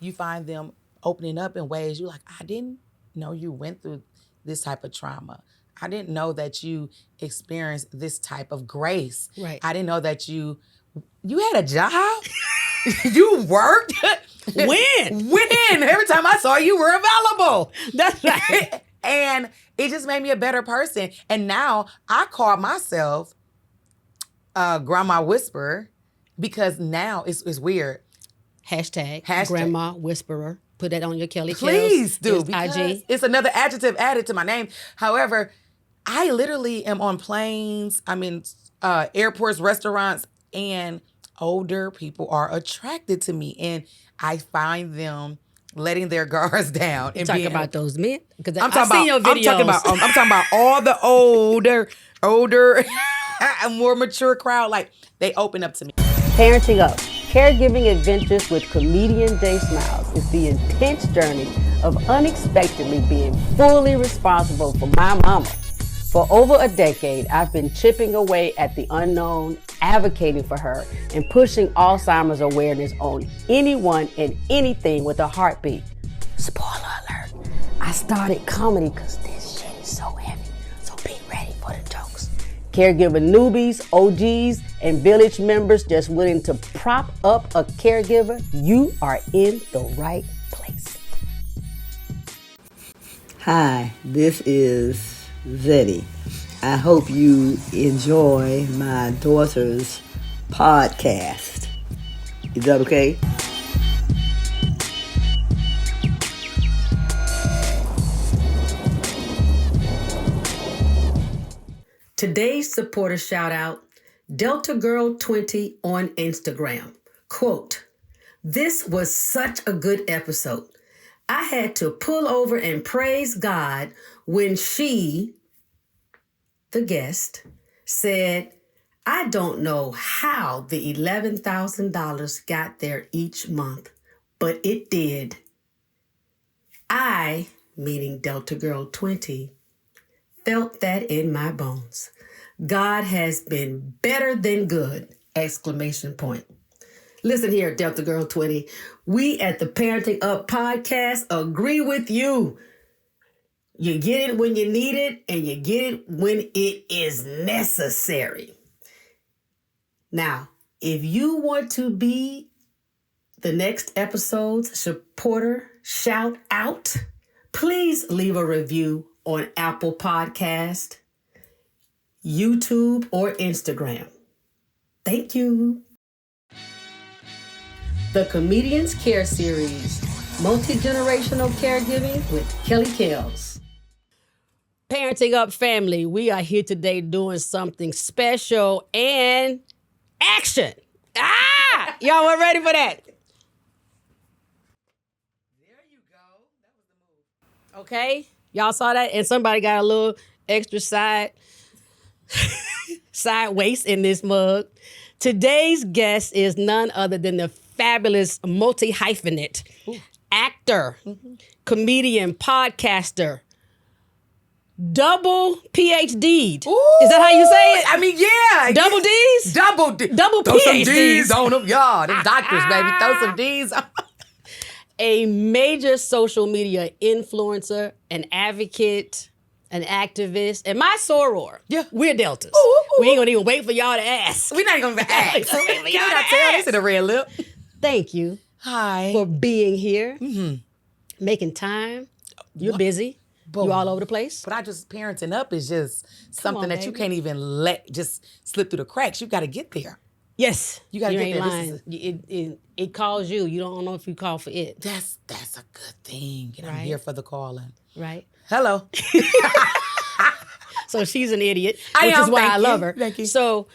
you find them opening up in ways you're like, I didn't know you went through this type of trauma. I didn't know that you experienced this type of grace. Right. I didn't know that you had a job. You worked. When? Every time I saw you, were available. That's right. And it just made me a better person. And now I call myself Grandma Whisperer because now it's weird. Hashtag Grandma Whisperer. Put that on your Kelly Kellz. Please do, because IG. it's another adjective added to my name. However, I literally am on planes, I'm in airports, restaurants, and older people are attracted to me. And I find them letting their guards down. And talking about those men? Because I'm I've seen your videos. I'm talking about all the older, more mature crowd. Like, they open up to me. Parenting Up, Caregiving Adventures with comedian Jay Smiles is the intense journey of unexpectedly being fully responsible for my mama. For over a decade, I've been chipping away at the unknown, advocating for her, and pushing Alzheimer's awareness on anyone and anything with a heartbeat. Spoiler alert, I started comedy because this shit is so heavy, so be ready for the jokes. Caregiver newbies, OGs, and village members just willing to prop up a caregiver, you are in the right place. Hi, this is Zeddy. I hope you enjoy my daughter's podcast. Is that okay? Today's supporter shout out, Delta Girl 20 on Instagram. Quote, "This was such a good episode. I had to pull over and praise God when she," the guest, said, "I don't know how the $11,000 got there each month, but it did. I," meaning Delta Girl 20, "felt that in my bones. God has been better than good!" Exclamation point. Listen here, Delta Girl 20. We at the Parenting Up podcast agree with you. You get it when you need it, and you get it when it is necessary. Now, if you want to be the next episode's supporter shout out, please leave a review on Apple Podcast, YouTube, or Instagram. Thank you. The Comedians Care Series, Multigenerational Caregiving with Kelly Kellz. Parenting Up family, we are here today doing something special and action. Y'all were ready for that? There you go. That was the move. Okay, y'all saw that? And somebody got a little extra side waist in this mug. Today's guest is none other than the fabulous multi-hyphenate actor, comedian, podcaster, double PhD. Is that how you say it? I mean, yeah. Double D's? Double Throw some PhDs. D's on them. Y'all, them doctors, baby. Throw some D's on. A major social media influencer, an advocate, an activist, and my soror. Yeah. We're Deltas. Ooh. We ain't gonna even wait for y'all to ask. We're not even going to ask. Can You not tell this in a red lip. Thank you Hi. for being here, making time. You're busy. Boom. You all over the place. But parenting up is just something on, that you baby. can't even let just slip through the cracks. You got to get there. Yes. You gotta get ain't there. lying. It calls you. You don't know if you call for it. That's a good thing. And I'm Right. here for the calling. Right? Hello. So she's an idiot, I which am. is why Thank I you. love her. Thank you. So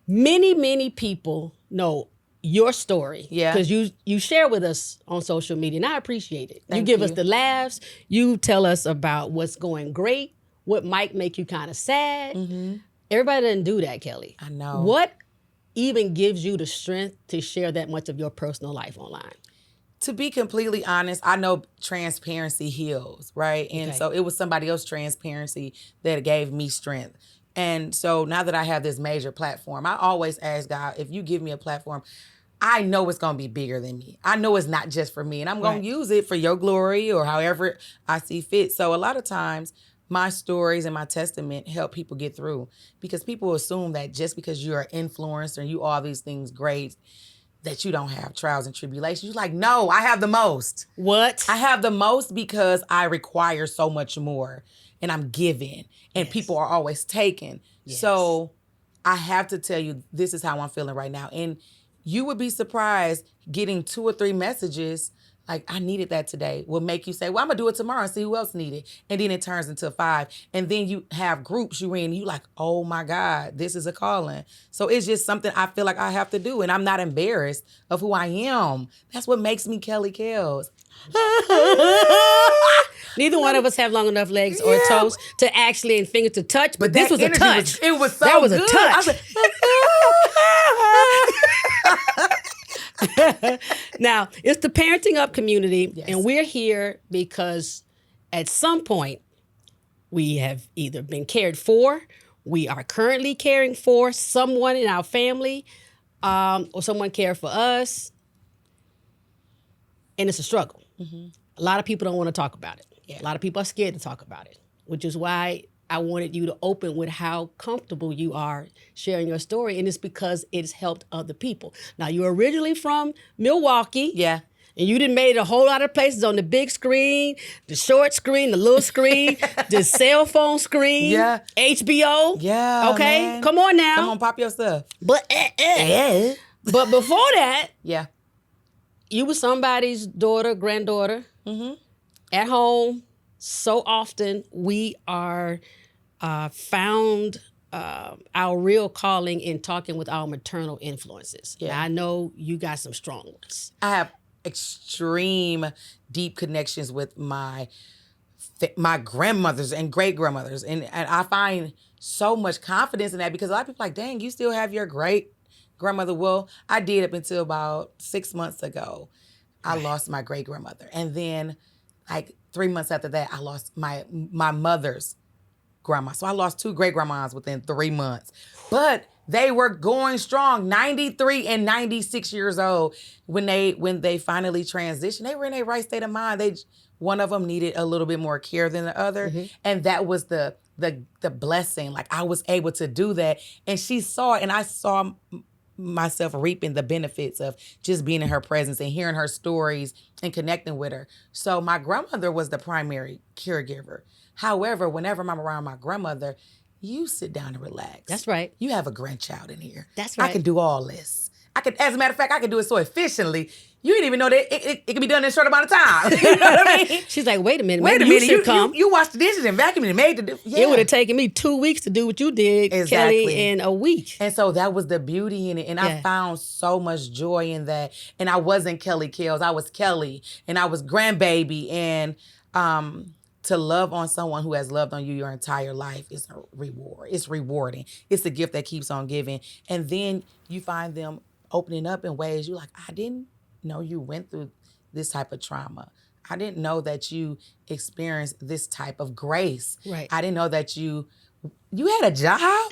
many people know your story. Yeah. Because you share with us on social media, and I appreciate it. You Thank give us you. the laughs. You tell us about what's going great, what might make you kind of sad. Everybody doesn't do that, Kelly. I know. What even gives you the strength to share that much of your personal life online? To be completely honest, I know transparency heals, right? And Okay. so it was somebody else's transparency that gave me strength. And so now that I have this major platform, I always ask God, if you give me a platform, I know it's going to be bigger than me. I know it's not just for me, and I'm going Right. to use it for your glory or however I see fit. So a lot of times my stories and my testament help people get through, because people assume that just because you're an influencer and you all these things great, that you don't have trials and tribulations. You're like, no, I have the most. What? I have the most because I require so much more, and I'm giving, and people are always taking. Yes. So I have to tell you, this is how I'm feeling right now. And you would be surprised getting 2 or 3 messages like, I needed that today, will make you say, well, I'm going to do it tomorrow and see who else needed. And then it turns into 5. And then you have groups you in, you like, oh my God, this is a calling. So it's just something I feel like I have to do. And I'm not embarrassed of who I am. That's what makes me Kelly Kellz. Neither one of us have long enough legs or toes to actually and fingers to touch, but this that was a energy touch. it was so That was good. a touch. I was Now, it's the Parenting Up community, Yes. and we're here because at some point we have either been cared for, we are currently caring for someone in our family, or someone cared for us, and it's a struggle. Mm-hmm. A lot of people don't want to talk about it. Yeah. A lot of people are scared to talk about it, which is why I wanted you to open with how comfortable you are sharing your story, and it's because it's helped other people. Now, you're originally from Milwaukee. Yeah. And you done made it a whole lot of places on the big screen, the short screen, the little screen, the cell phone screen, Yeah. HBO. Yeah. Okay, man. come on now. Come on, pop your stuff. But but before that, Yeah. you were somebody's daughter, granddaughter, at home. So often we are found our real calling in talking with our maternal influences. Yeah. Now, I know you got some strong ones. I have extreme deep connections with my grandmothers and great grandmothers, and I find so much confidence in that, because a lot of people are like, dang, you still have your great grandmother. Well, I did up until about 6 months ago. I lost my great grandmother, and then like 3 months after that, I lost my mother's grandma. So I lost 2 great grandmas within 3 months, but they were going strong, 93 and 96 years old. When they finally transitioned, they were in a right state of mind. One of them needed a little bit more care than the other. And that was the blessing. Like, I was able to do that. And she saw it, and I saw myself reaping the benefits of just being in her presence and hearing her stories and connecting with her. So my grandmother was the primary caregiver. However, whenever I'm around my grandmother, you sit down and relax. That's right. You have a grandchild in here. That's I right. can do all this. As a matter of fact, I can do it so efficiently. You didn't even know that it can be done in a short amount of time. You know what I mean? She's like, wait a minute. Wait a maybe minute. You should come. You washed the dishes and vacuumed and made the... Yeah. It would have taken me 2 weeks to do what you did, Exactly. Kelly, in a week. And so that was the beauty in it. And I found so much joy in that. And I wasn't Kelly Kellz. I was Kelly. And I was grandbaby. And to love on someone who has loved on you your entire life is a reward. It's rewarding. It's a gift that keeps on giving. And then you find them opening up in ways you're like, I didn't know you went through this type of trauma. I didn't know that you experienced this type of grace. Right. I didn't know that you had a job.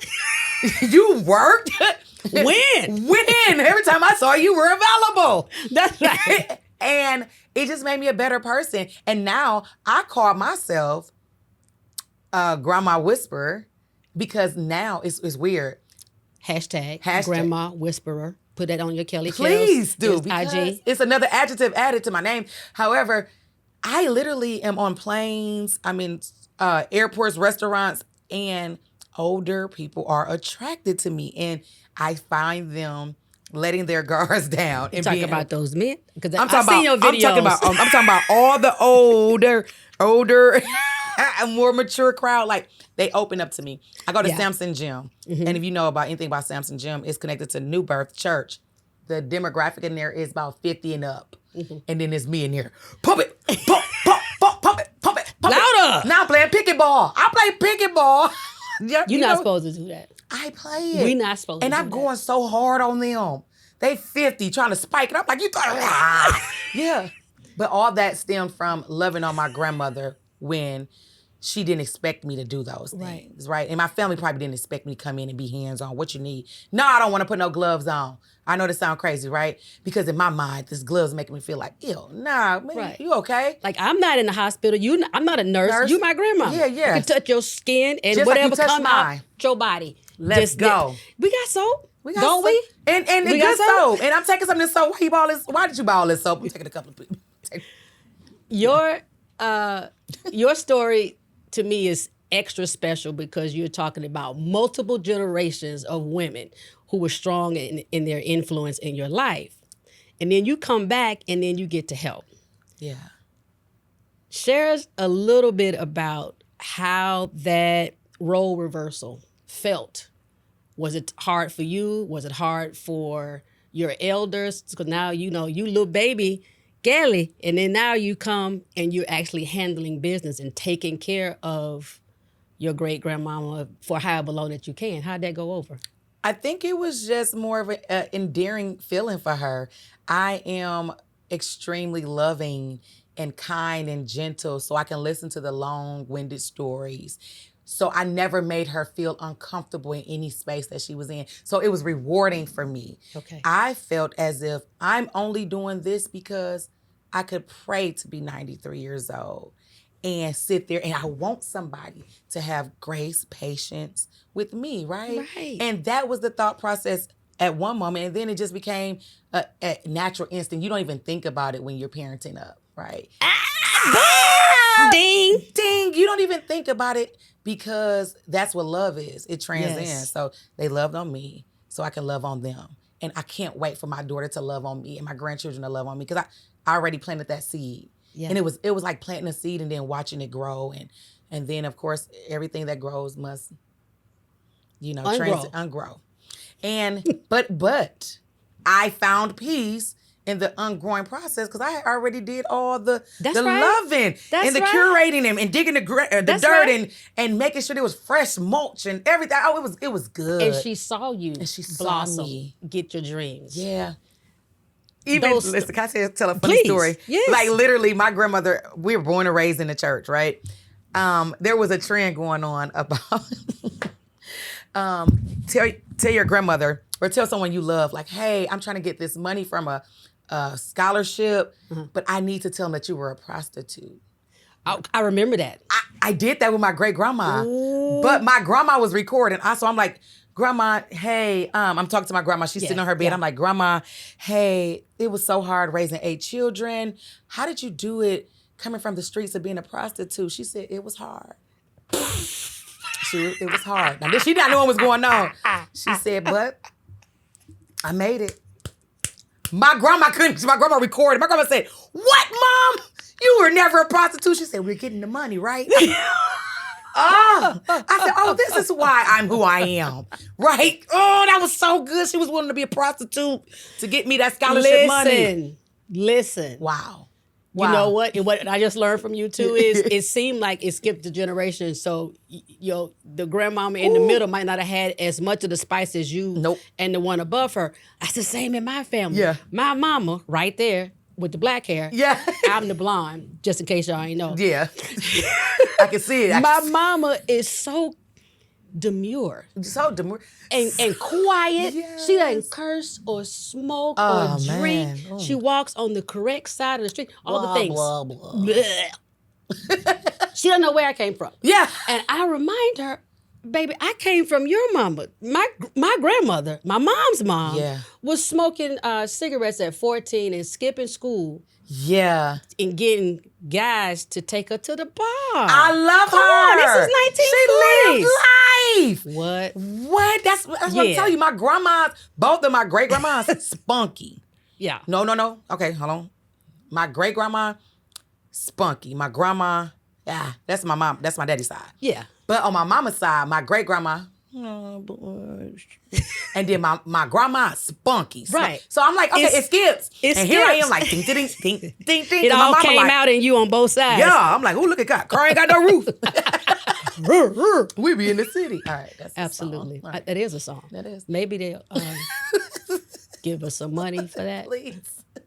You worked. When? Every time I saw you were available. That's right. And it just made me a better person. And now I call myself Grandma Whisperer, because now it's weird. Hashtag Grandma Whisperer. Put that on your Kelly Kellz. Please do, Yes, because IG. it's another adjective added to my name. However, I literally am on planes, airports, restaurants, and older people are attracted to me. And I find them letting their guards down. And Talking about those men? Because I'm I've seen your videos. I'm talking about all the older, more mature crowd. Like, they open up to me. I go to Samson Gym. And if you know about anything about Samson Gym, it's connected to New Birth Church. The demographic in there is about 50 and up. And then there's me in there. Pump it. Pump it. Pump it. Louder. Now I'm playing picket ball. I play picket ball. You're not supposed to do that. I play it. We're not supposed to And do I'm that. going so hard on them. They 50 trying to spike it up like you thought. Yeah. But all that stemmed from loving on my grandmother when she didn't expect me to do those things, right? And my family probably didn't expect me to come in and be hands-on. What you need? No, I don't want to put no gloves on. I know this sounds crazy, right? Because in my mind, this gloves making me feel like, ew, nah, man, you okay? Like, I'm not in the hospital. I'm not a nurse. You my grandma. Yeah, yeah. I can touch your skin and Just whatever like you touched come mine. out your body. Let's go. We got soap. soap. Don't we? And We good got soap. soap. And I'm taking some of this soap. Why did you buy all this soap? I'm taking a couple of people. Your story to me is extra special because you're talking about multiple generations of women who were strong in their influence in your life. And then you come back and then you get to help. Yeah. Share us a little bit about how that role reversal felt. Was it hard for you? Was it hard for your elders? Because now, you little baby, Kelly, and then now you come and you're actually handling business and taking care of your great-grandmama for however long that you can. How'd that go over? I think it was just more of an endearing feeling for her. I am extremely loving and kind and gentle, so I can listen to the long-winded stories. So I never made her feel uncomfortable in any space that she was in. So it was rewarding for me. Okay. I felt as if I'm only doing this because I could pray to be 93 years old and sit there, and I want somebody to have grace, patience with me, right? Right. And that was the thought process at one moment, and then it just became a natural instinct. You don't even think about it when you're parenting up, right? Ding! Ding! You don't even think about it because that's what love is. It transcends. Yes. So they loved on me, so I can love on them. And I can't wait for my daughter to love on me and my grandchildren to love on me because I already planted that seed. Yeah. And it was like planting a seed and then watching it grow. And then, of course, everything that grows must, ungrow. And, but I found peace in the ungrowing process because I already did all the loving and the curating and digging the dirt and making sure there was fresh mulch and everything. Oh, it was good. And she saw you blossom, get your dreams. Yeah. Listen, can I tell a funny Please. story? Yes. Like literally, my grandmother, we were born and raised in the church, right? There was a trend going on about tell your grandmother or tell someone you love, like, hey, I'm trying to get this money from a scholarship, but I need to tell them that you were a prostitute. I remember that. I did that with my great grandma, but my grandma was recording. So I'm like, Grandma, hey, I'm talking to my grandma. She's sitting on her bed. Yeah. I'm like, Grandma, hey, it was so hard raising 8 children. How did you do it coming from the streets of being a prostitute? She said, it was hard. It was hard. Now, she didn't know what was going on. She said, but I made it. My grandma couldn't. My grandma recorded. My grandma said, what, Mom? You were never a prostitute. She said, we're getting the money, right? I said, this is why I'm who I am, right? Oh, that was so good. She was willing to be a prostitute to get me that scholarship money. Listen. Wow. You know what? And what I just learned from you too is it seemed like it skipped a generation. So the grandmama in the middle might not have had as much of the spice as you. Nope. And the one above her. That's the same in my family. Yeah. My mama, right there with the black hair. Yeah. I'm the blonde, just in case y'all ain't know. Yeah. I can see it. My mama is so demure. So demure. And quiet. Yes. She doesn't curse or smoke or drink. She walks on the correct side of the street. All the things. Blah, blah, blah. She doesn't know where I came from. Yeah. And I remind her, baby, I came from your mama. My grandmother, my mom's mom, was smoking cigarettes at 14 and skipping school. Yeah. And getting guys to take her to the bar. I love Come her. on, this is 1940s. She lived life. What? That's what I'm telling you. My grandmas, both of my great grandmas, spunky. Yeah. No. Okay, hold on. My great grandma, spunky. My grandma, that's my mom. That's my daddy's side. Yeah. But on my mama's side, my great grandma, and then my grandma, spunky. Right. So I'm like, okay, it skips. And here I am like, ding, ding, ding, ding, ding. It all came out in you on both sides. Yeah. I'm like, look at God. Car ain't got no roof. We be in the city. All right. That's absolutely. Right. That is a song. That is. Maybe they'll give us some money for that. Please.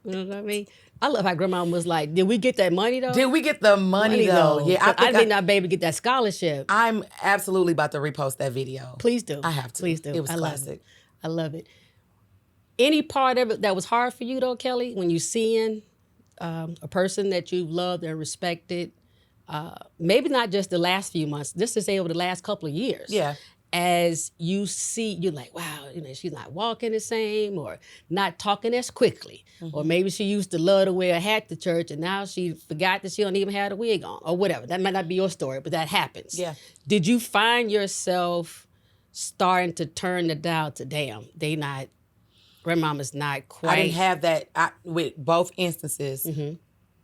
You know what I mean? I love how grandma was like, did we get that money though? Did we get the money though? Yeah, I think our baby get that scholarship. I'm absolutely about to repost that video. Please do. I have to. Please do. It was I classic. Love it. I love it. Any part of it that was hard for you though, Kelly, when you seeing a person that you've loved and respected, maybe not just the last few months, just to say over the last couple of years. Yeah. As you see, you're like, wow, she's not walking the same or not talking as quickly. Or maybe she used to love to wear a hat to church and now she forgot that she don't even have a wig on or whatever. That might not be your story, but that happens. Yeah. Did you find yourself starting to turn the dial to, damn, grandmama's not quite. I didn't have that with both instances.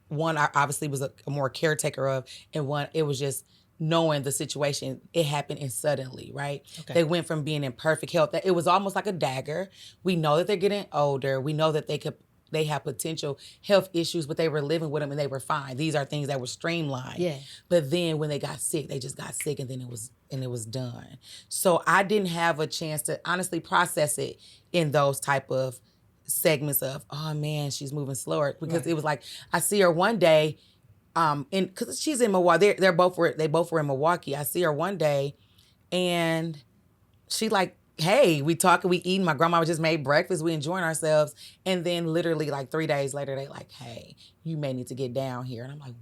One, I obviously was a more caretaker of, and one, it was just knowing the situation. It happened and suddenly, right? Okay. They went from being in perfect health. It was almost like a dagger. We know that they're getting older. We know that they have potential health issues, but they were living with them and they were fine. These are things that were streamlined. Yeah. But then when they got sick, they just got sick and then it was done. So I didn't have a chance to honestly process it in those type of segments of, oh man, she's moving slower. Because It was like, I see her one day, because she's in Milwaukee. They both were in Milwaukee. I see her one day and she like, hey, we talking, we eating. My grandma just made breakfast. We enjoying ourselves. And then literally like 3 days later, they like, hey, you may need to get down here. And I'm like,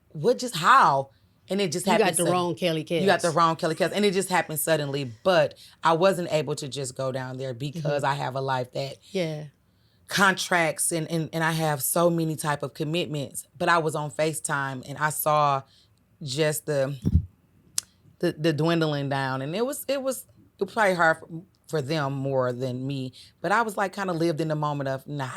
what just how? And it just happened. You got the wrong Kelly Kellz. You got the wrong Kelly Kellz. And it just happened suddenly. But I wasn't able to just go down there because I have a life that contracts and I have so many type of commitments. But I was on FaceTime and I saw just the dwindling down. And it was probably hard for them more than me. But I was like kind of lived in the moment of, nah,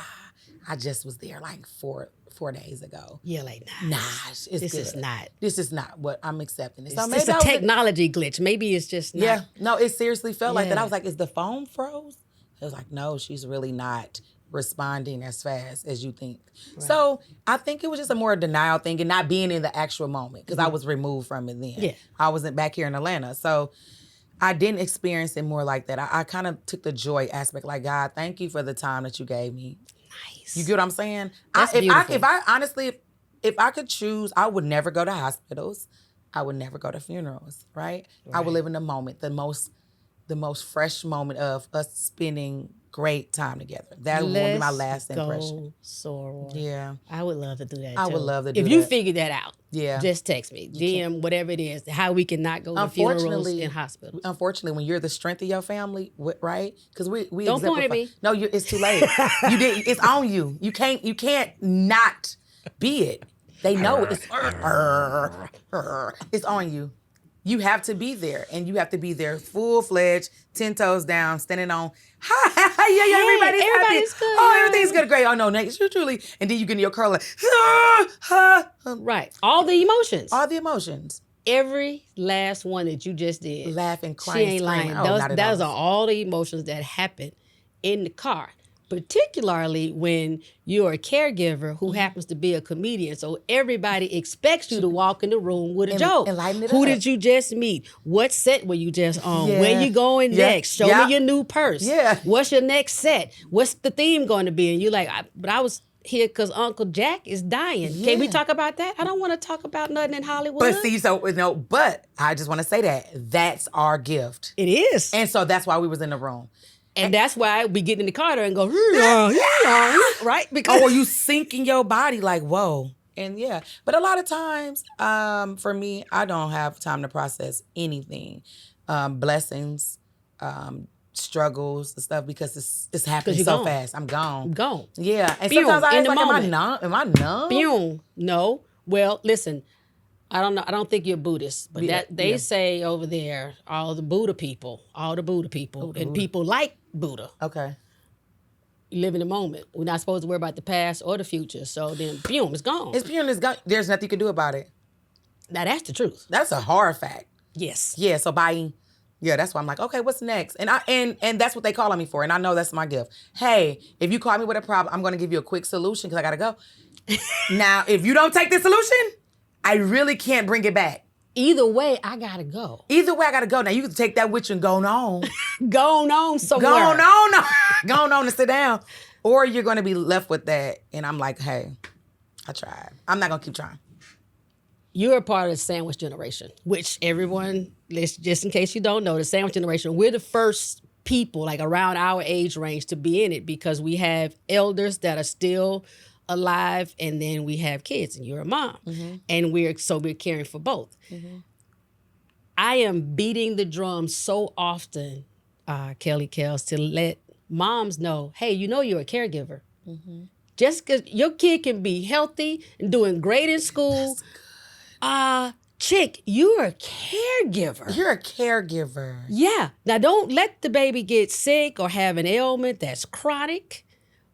I just was there like four days ago. Yeah, like, nah, it's this good. This is not what I'm accepting. So maybe it's a technology glitch. Maybe it's just not. Yeah, no, it seriously felt like that. I was like, is the phone froze? It was like, no, she's really not responding as fast as you think. Right. So I think it was just a more denial thing and not being in the actual moment because I was removed from it then. Yeah. I wasn't back here in Atlanta. So I didn't experience it more like that. I kind of took the joy aspect, like, God, thank you for the time that you gave me. Nice. You get what I'm saying? If I could choose, I would never go to hospitals. I would never go to funerals, right? I would live in the moment, the most fresh moment of us spending great time together. That would be my last impression. Soror. Yeah. I would love to do that, I too. would love to do that. If you figure that out, yeah, just text me. DM, whatever it is, how we can not go to funerals and hospitals. Unfortunately, when you're the strength of your family, right? Because we don't point at me. No, it's too late. It's on you. You can't not be it. They know it's on you. You have to be there, and you have to be there full-fledged, 10 toes down, standing on, everybody's good. Oh, everything's good, great. Oh, no, next, you truly. And then you get in your car like, right. All the emotions. All the emotions. Every last one that you just did. Laughing, crying, she ain't screaming. lying. Those are all the emotions that happen in the car. Particularly when you're a caregiver who happens to be a comedian. So everybody expects you to walk in the room with a joke. And lighten it Who up. did you just meet? What set were you just on? Yeah. Where you going next? Show me your new purse. Yeah. What's your next set? What's the theme going to be? And you're like, but I was here because Uncle Jack is dying. Yeah. Can we talk about that? I don't want to talk about nothing in Hollywood. But see, but I just want to say that's our gift. It is. And so that's why we was in the room. And that's why we get in the car there and go, right? Because or you sink in your body like, whoa. And yeah. But a lot of times, for me, I don't have time to process anything. Blessings, struggles, and stuff, because it's happening so fast. I'm gone. Gone. Yeah. And Boom, sometimes I in was the like, moment. am I numb? Boom. No. Well, listen, I don't know. I don't think you're Buddhist, but they say over there, all the Buddha people, and people like Buddha. Okay. You live in the moment. We're not supposed to worry about the past or the future. So then, boom, it's gone. It's gone. There's nothing you can do about it. Now, that's the truth. That's a hard fact. Yes. Yeah, so that's why I'm like, okay, what's next? And and that's what they call on me for, and I know that's my gift. Hey, if you call me with a problem, I'm going to give you a quick solution because I got to go. Now, if you don't take the solution, I really can't bring it back. Either way, I got to go. Now, you can take that with you and go on. Go on somewhere. Go on and sit down. Or you're going to be left with that. And I'm like, hey, I tried. I'm not going to keep trying. You're a part of the sandwich generation, which everyone, just in case you don't know, the sandwich generation, we're the first people like around our age range to be in it because we have elders that are still alive and then we have kids and you're a mom. And we're caring for both. I am beating the drum so often, Kelly Kellz, to let moms know, hey, you're a caregiver. Just because your kid can be healthy and doing great in school, chick, you're a caregiver. You're a caregiver. Yeah. Now, don't let the baby get sick or have an ailment that's chronic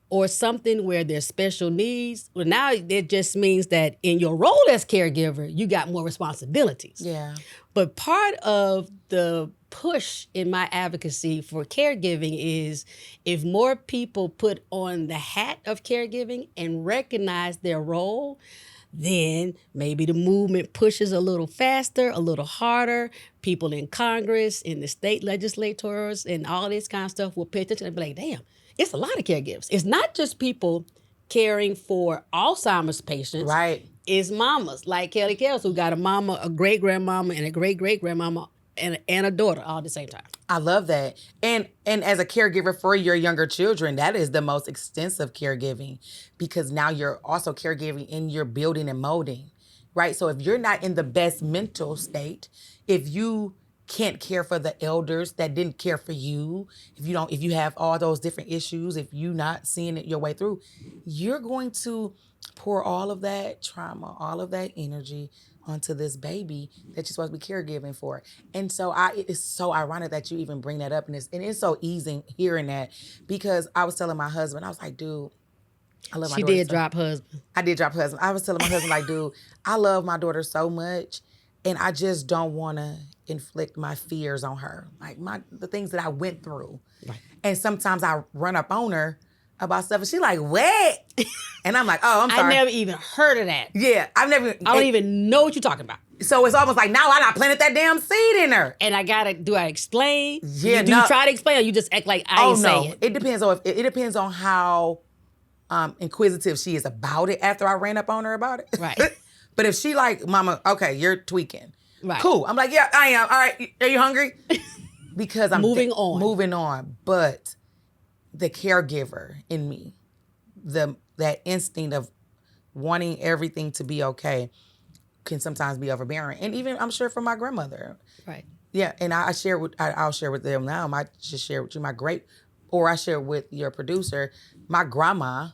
or something where there's special needs. Well, now it just means that in your role as caregiver, you got more responsibilities. Yeah. But part of the push in my advocacy for caregiving is if more people put on the hat of caregiving and recognize their role, then maybe the movement pushes a little faster, a little harder. People in Congress, in the state legislators, and all this kind of stuff will pay attention and be like, damn, it's a lot of caregivers. It's not just people caring for Alzheimer's patients. Right. It's mamas like Kelly Kellz, who got a mama, a great-grandmama, and a great-great-grandmama, and a daughter all at the same time. I love that. And as a caregiver for your younger children, that is the most extensive caregiving because now you're also caregiving in your building and molding, right? So if you're not in the best mental state, if you can't care for the elders that didn't care for you, if you have all those different issues, if you're not seeing it your way through, you're going to pour all of that trauma, all of that energy onto this baby that you're supposed to be caregiving for. And so it's so ironic that you even bring that up. And it's so easy hearing that because I was telling my husband, I was like, dude, I love my daughter. She did drop husband. I did drop husband. I was telling my husband, like, dude, I love my daughter so much and I just don't want to inflict my fears on her. Like the things that I went through. Right. And sometimes I run up on her about stuff and she like, what? And I'm like, oh, I'm sorry. I never even heard of that. Yeah, I don't even know what you're talking about. So it's almost like, now I not planted that damn seed in her. And do I explain? Yeah, do you try to explain or you just act like I ain't say it? It depends on how inquisitive she is about it after I ran up on her about it. Right. But if she like, mama, okay, you're tweaking. Right. Cool. I'm like, yeah, I am. All right, are you hungry? Because I'm moving on. But the caregiver in me, that instinct of wanting everything to be okay can sometimes be overbearing. And even I'm sure for my grandmother. Right. Yeah, and I'll share with them now. I might just share with you I share with your producer, my grandma.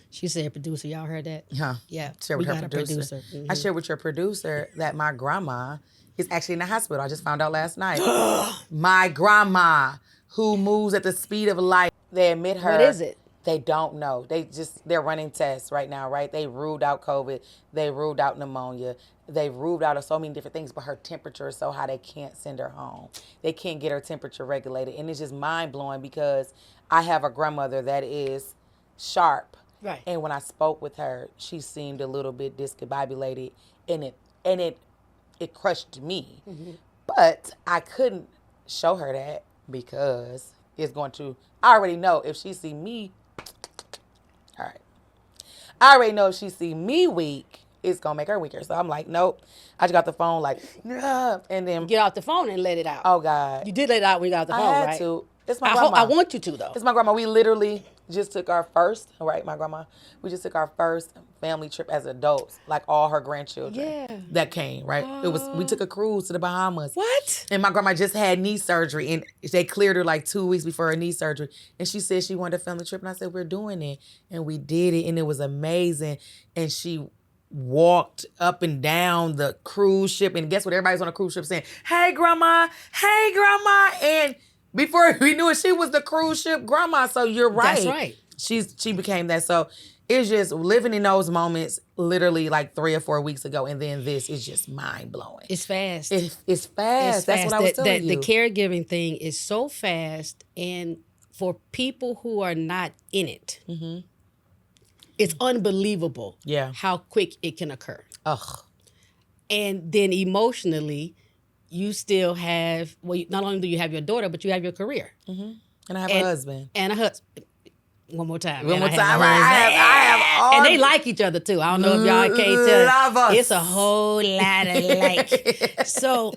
She said producer, y'all heard that? Huh. Yeah. Share with her producer. Mm-hmm. I shared with your producer that my grandma is actually in the hospital. I just found out last night. My grandma, who moves at the speed of light. They admit her. What is it? They don't know. They're running tests right now, right? They ruled out COVID. They ruled out pneumonia. They ruled out so many different things, but her temperature is so high they can't send her home. They can't get her temperature regulated. And it's just mind-blowing because I have a grandmother that is sharp. Right. And when I spoke with her, she seemed a little bit discombobulated, and it crushed me. Mm-hmm. But I couldn't show her that because it's going to, I already know if she see me, all right. I already know if she see me weak, it's going to make her weaker. So I'm like, nope. I just got the phone like, yeah. And then. Get off the phone and let it out. Oh, God. You did let it out when you got off the phone, right? I had to. It's my grandma. I want you to, though. It's my grandma. We literally just took our first, right, my grandma, we just took our first family trip as adults, like all her grandchildren that came, right? We took a cruise to the Bahamas. What? And my grandma just had knee surgery, and they cleared her like 2 weeks before her knee surgery. And she said she wanted a family trip, and I said, we're doing it. And we did it, and it was amazing. And she walked up and down the cruise ship, and guess what? Everybody's on a cruise ship saying, hey, grandma, and before we knew it, she was the cruise ship grandma. So you're right. That's right. She became that. So it's just living in those moments literally like 3 or 4 weeks ago. And then this is just mind blowing. It's fast. It's fast. That's what I was telling you. The caregiving thing is so fast. And for people who are not in it, it's unbelievable how quick it can occur. Ugh. And then emotionally, you still have, not only do you have your daughter, but you have your career. Mm-hmm. And I have a husband. And a husband. One more time. One man. more time. I have all. And they like each other too. I don't know if y'all can't tell. Love us. It's a whole lot of like. So,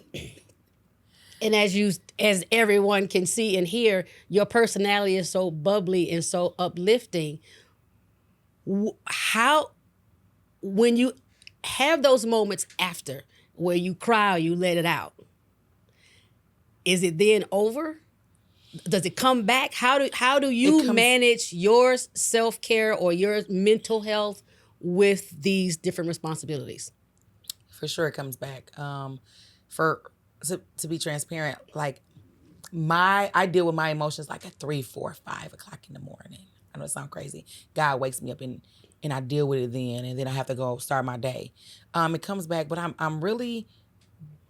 and as everyone can see and hear, your personality is so bubbly and so uplifting. How, when you have those moments after where you cry or you let it out, is it then over? Does it come back? How do you manage your self-care or your mental health with these different responsibilities? For sure it comes back. To be transparent, like I deal with my emotions like at 3, 4, 5 o'clock in the morning. I know it sounds crazy. God wakes me up and I deal with it then, and then I have to go start my day. It comes back, but I'm really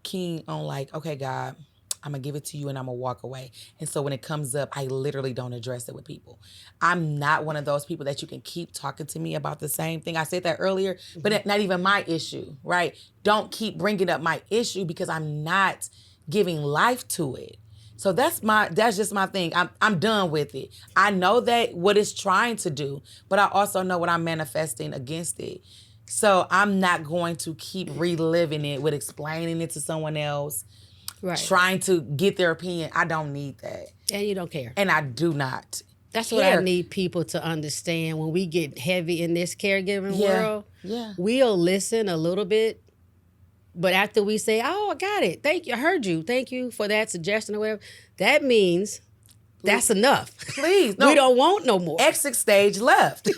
keen on like, okay, God, I'm going to give it to you and I'm going to walk away. And so when it comes up, I literally don't address it with people. I'm not one of those people that you can keep talking to me about the same thing. I said that earlier, but not even my issue, right? Don't keep bringing up my issue because I'm not giving life to it. So that's just my thing. I'm done with it. I know that what it's trying to do, but I also know what I'm manifesting against it. So I'm not going to keep reliving it with explaining it to someone else. Right. Trying to get their opinion. I don't need that. And you don't care. And I do not. That's what I need people to understand. When we get heavy in this caregiving world, we'll listen a little bit, but after we say, oh, I got it. Thank you. I heard you. Thank you for that suggestion or whatever. That means that's enough. Please. No. We don't want no more. Exit stage left.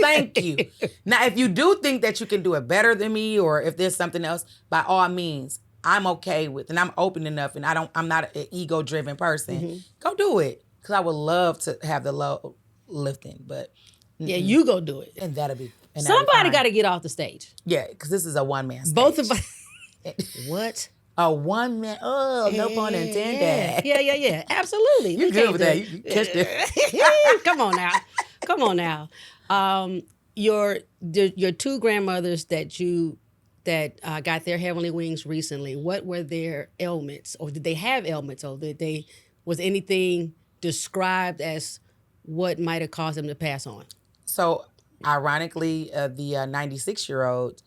Thank you. Now, if you do think that you can do it better than me or if there's something else, by all means, I'm okay with, and I'm open enough, and I'm not an ego-driven person. Go do it, because I would love to have the low lifting, but yeah, you go do it, and that'll be. And somebody got to get off the stage. Yeah, because this is a one-man stage. Both of us. What? A one-man. Oh, no pun intended. Yeah. Absolutely. You're good with that. You catch it. Come on now. Your 2 grandmothers that got their heavenly wings recently, what were their ailments? Or did they have ailments? Or was anything described as what might have caused them to pass on? So, ironically, the 96-year-old,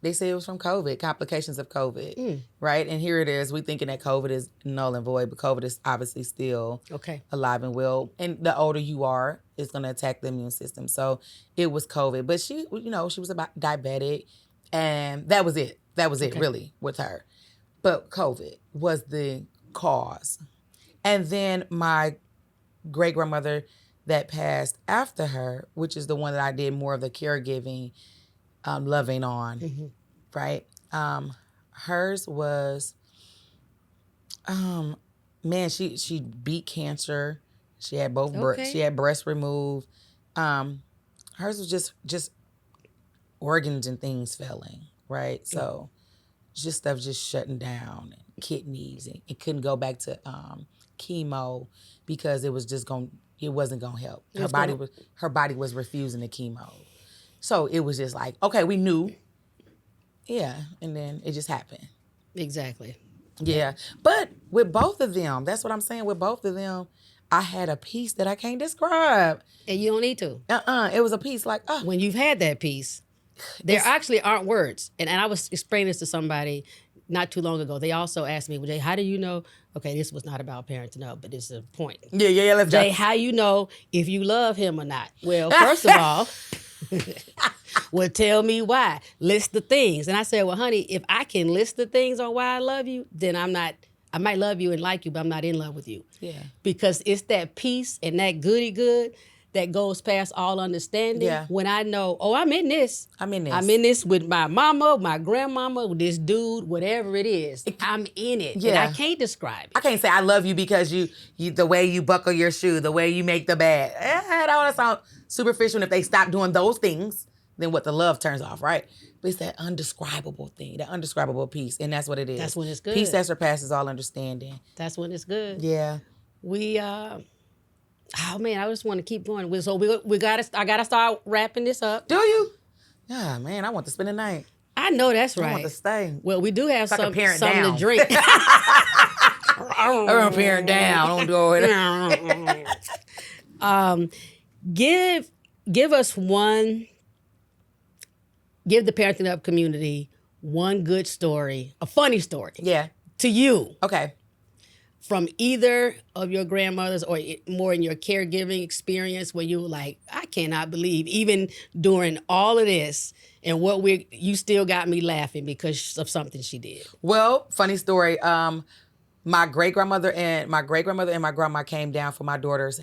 they say it was from COVID, complications of COVID, right? And here it is. We thinking that COVID is null and void, but COVID is obviously still alive and well. And the older you are, it's going to attack the immune system. So, it was COVID. But she was about diabetic. And that was it. That was it, really, with her. But COVID was the cause. And then my great-grandmother that passed after her, which is the one that I did more of the caregiving, loving on, right? Hers was, she beat cancer. She had both she had breasts removed. Hers was just organs and things failing, right? So just stuff just shutting down, and kidneys, and it couldn't go back to chemo because it wasn't gonna help. Her body was refusing the chemo. So it was just like, okay, we knew. Yeah, and then it just happened. Exactly. Yeah. But with both of them, that's what I'm saying, with both of them, I had a peace that I can't describe. And you don't need to. It was a peace like, when you've had that peace, there actually aren't words. And I was explaining this to somebody not too long ago. They also asked me, well, Jay, how do you know? Okay, this was not about parenting, no, but it's a point. Yeah, let's go. Jay, how you know if you love him or not? Well, first of all, well, tell me why. List the things. And I said, well, honey, if I can list the things on why I love you, then I might love you and like you, but I'm not in love with you. Yeah. Because it's that peace and that goody good that goes past all understanding. Yeah. When I know, I'm in this. I'm in this with my mama, my grandmama, with this dude, whatever it is. I'm in it. Yeah. And I can't describe it. I can't say I love you because you the way you buckle your shoe, the way you make the bed. That all sound superficial. And if they stop doing those things, then what the love turns off, right? But it's that undescribable thing, that undescribable peace. And that's what it is. That's when it's good. Peace that surpasses all understanding. That's when it's good. Yeah. We oh man, I just want to keep going. So I gotta start wrapping this up. Do you? Yeah, man, I want to spend the night. I know that's right. I want to stay. Well, we do have something down. to drink. I'm parent down. Don't do it. Give us one. Give the Parenting Up community one good story, a funny story. Yeah. To you. Okay. From either of your grandmothers or more in your caregiving experience where you were like, I cannot believe, even during all of this and you still got me laughing because of something she did. Well, funny story. My great grandmother and my grandma came down for my daughter's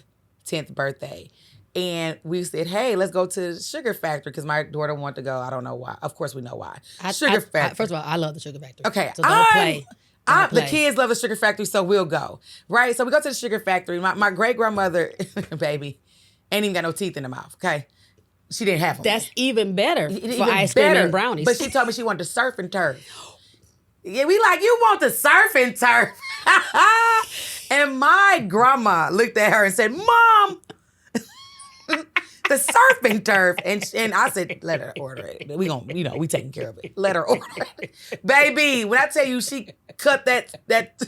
10th birthday. And we said, hey, let's go to the sugar factory because my daughter wanted to go. I don't know why. Of course we know why. Sugar factory. First of all, I love the sugar factory. Okay. So don't play. The kids love the sugar factory, so we'll go. Right? So we go to the sugar factory. My great grandmother, baby, ain't even got no teeth in the mouth, okay? She didn't have them. That's even better for ice cream and brownies. But she told me she wanted to surf and turf. Yeah, we like, you want the surf and turf? And my grandma looked at her and said, Mom, the surf and turf. And I said, let her order it. We we taking care of it. Let her order it. Baby, when I tell you she cut that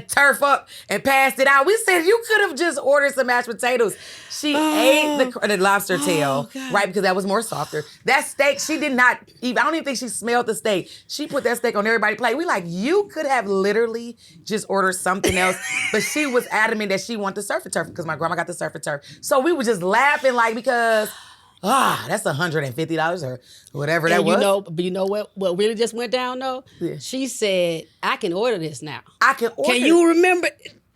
turf up and passed it out, we said you could have just ordered some mashed potatoes. She ate the lobster tail, right? Because that was more softer. That steak, she did not even, I don't even think she smelled the steak. She put that steak on everybody's plate. We like, you could have literally just ordered something else. But she was adamant that she wanted the surf and turf because my grandma got the surf and turf. So we were just laughing like, because that's $150 or whatever that was. But you know what really just went down though? Yeah. She said, I can order this now. I can order. Can you remember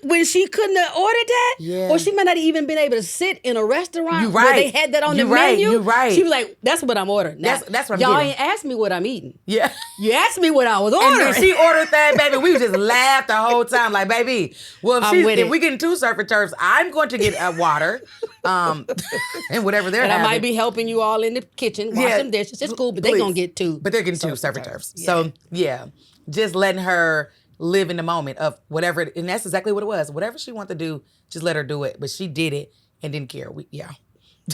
when she couldn't have ordered that? Yeah. Or she might not even been able to sit in a restaurant You where right. they had that on You the right. menu. You right. She was like, that's what I'm ordering. Now, That's what I'm y'all getting. ain't asked me what I'm eating. Yeah. You asked me what I was And ordering. then she ordered that, baby. We just laughed the whole time. Like, baby, well, if we getting 2 surf and turfs, I'm going to get water, and whatever they're and having. I might be helping you all in the kitchen, wash some dishes. It's cool, but they're going to get 2. But they're getting 2 surf and turfs. Yeah. So, yeah, just letting her live in the moment of whatever, and that's exactly what it was. Whatever she wanted to do, just let her do it. But she did it and didn't care.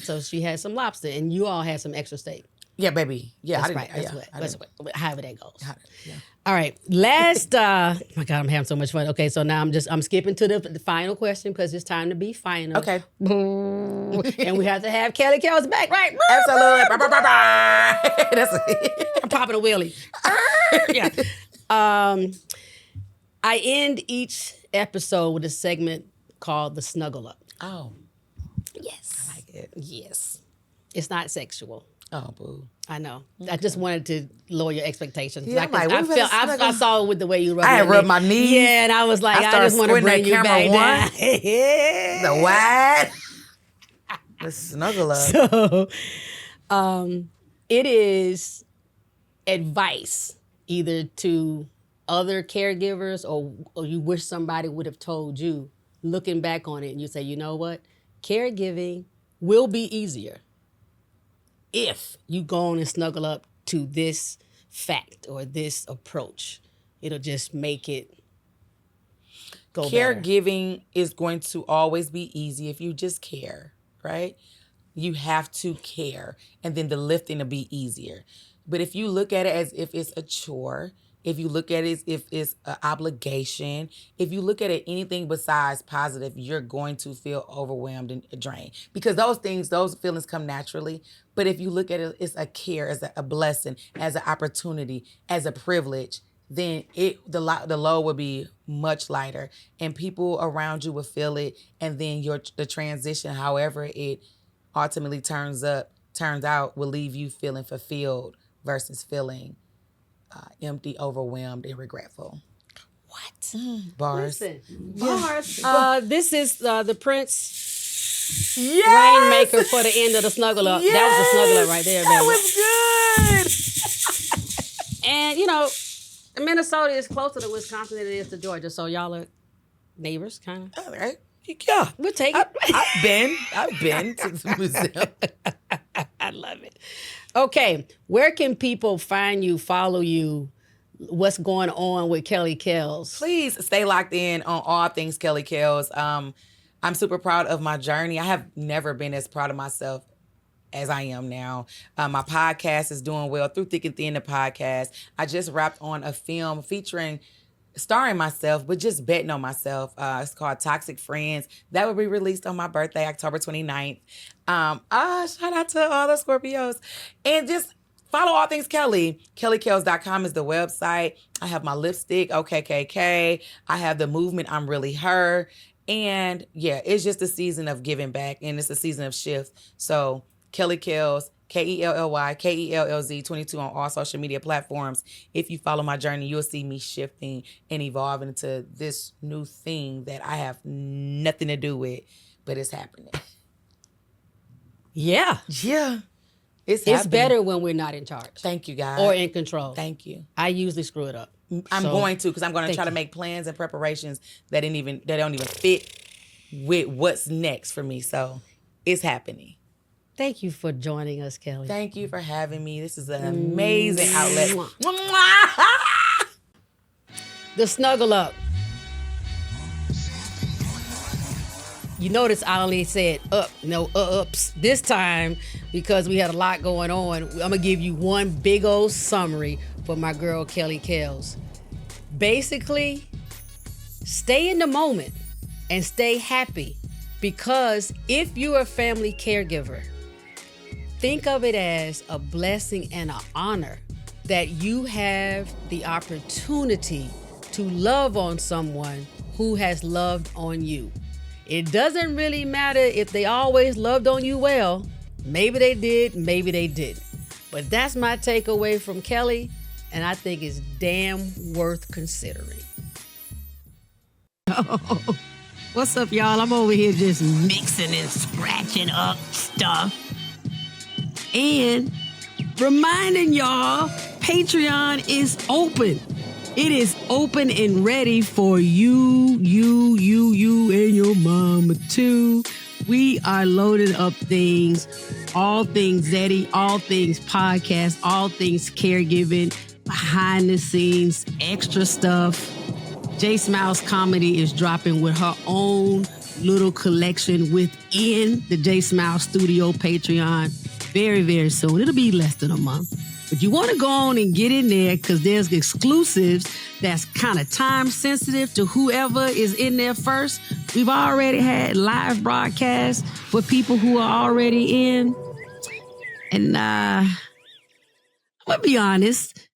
So she had some lobster, and you all had some extra steak. Yeah, baby. Yeah, That's I right. didn't. That's what. However that goes. Yeah. All right. Last. Oh my God, I'm having so much fun. Okay, so now I'm skipping to the final question because it's time to be final. Okay. And we have to have Kelly Kellz back, right? Absolutely. That's I'm popping a wheelie. Yeah. I end each episode with a segment called the Snuggle Up. Oh, Yes. I like it. Yes. It's not sexual. Oh, boo. I know. Okay. I just wanted to lower your expectations. Yeah, I saw it with the way you rubbed I had rubbed my knees. Yeah, and I was like, I just want to bring you back down. The what? The snuggle up. So, it is advice either to other caregivers or you wish somebody would have told you, looking back on it, and you say, you know what? Caregiving will be easier if you go on and snuggle up to this fact or this approach. It'll just make it go better. Caregiving is going to always be easy if you just care, right? You have to care, and then the lifting will be easier. But if you look at it as if it's a chore, if you look at it as if it's an obligation, if you look at it anything besides positive, you're going to feel overwhelmed and drained. Because those feelings come naturally. But if you look at it as a care, as a blessing, as an opportunity, as a privilege, then the load will be much lighter. And people around you will feel it. And then the transition, however it ultimately turns out, will leave you feeling fulfilled versus feeling empty, overwhelmed, and regretful. What? Bars. Listen, bars. This is the Prince Yes! Rainmaker for the end of the snuggle up. That was the snuggle up right there, baby. That was good. And Minnesota is closer to Wisconsin than it is to Georgia, so y'all are neighbors, kind of. All right. Yeah. We'll take it. I've been to the museum. I love it. Okay, where can people find you, follow you? What's going on with Kelly Kellz? Please stay locked in on all things Kelly Kellz. I'm super proud of my journey. I have never been as proud of myself as I am now. My podcast is doing well, Through Thick and Thin, the podcast. I just wrapped on a film featuring starring myself, but just betting on myself. It's called Toxic Friends. That will be released on my birthday, October 29th. Shout out to all the Scorpios. And just follow all things Kelly. KellyKellz.com is the website. I have my lipstick, OKKK. I have the movement, I'm Really Her. And yeah, it's just a season of giving back, and it's a season of shift. So Kelly Kellz, KELLY, KELLZ 22 on all social media platforms. If you follow my journey, you'll see me shifting and evolving into this new thing that I have nothing to do with, but it's happening. Yeah. Yeah. It's better when we're not in charge. Thank you, guys. Or in control. Thank you. I usually screw it up. I'm going to, because I'm going to try to make plans and preparations that don't even fit with what's next for me. So it's happening. Thank you for joining us, Kelly. Thank you for having me. This is an amazing outlet. The snuggle up. You notice I only said up, no ups this time because we had a lot going on. I'm going to give you one big old summary for my girl, Kelly Kellz. Basically, stay in the moment and stay happy, because if you're a family caregiver, think of it as a blessing and an honor that you have the opportunity to love on someone who has loved on you. It doesn't really matter if they always loved on you well. Maybe they did, maybe they didn't. But that's my takeaway from Kelly, and I think it's damn worth considering. Oh, what's up, y'all? I'm over here just mixing and scratching up stuff. And reminding y'all, Patreon is open. It is open and ready for you, and your mama too. We are loading up things, all things Zeddy, all things podcast, all things caregiving, behind the scenes, extra stuff. J Smiles Comedy is dropping with her own little collection within the J Smiles Studio Patreon very, very soon. It'll be less than a month. But you want to go on and get in there because there's exclusives that's kind of time sensitive to whoever is in there first. We've already had live broadcasts for people who are already in. And I'm going to be honest,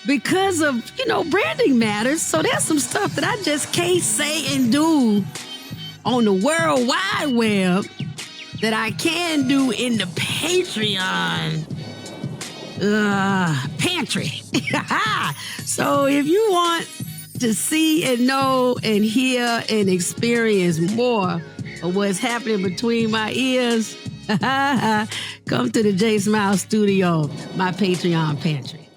because of, branding matters. So there's some stuff that I just can't say and do on the World Wide Web that I can do in the Patreon pantry. So if you want to see and know and hear and experience more of what's happening between my ears, come to the J Smile Studio, my Patreon pantry.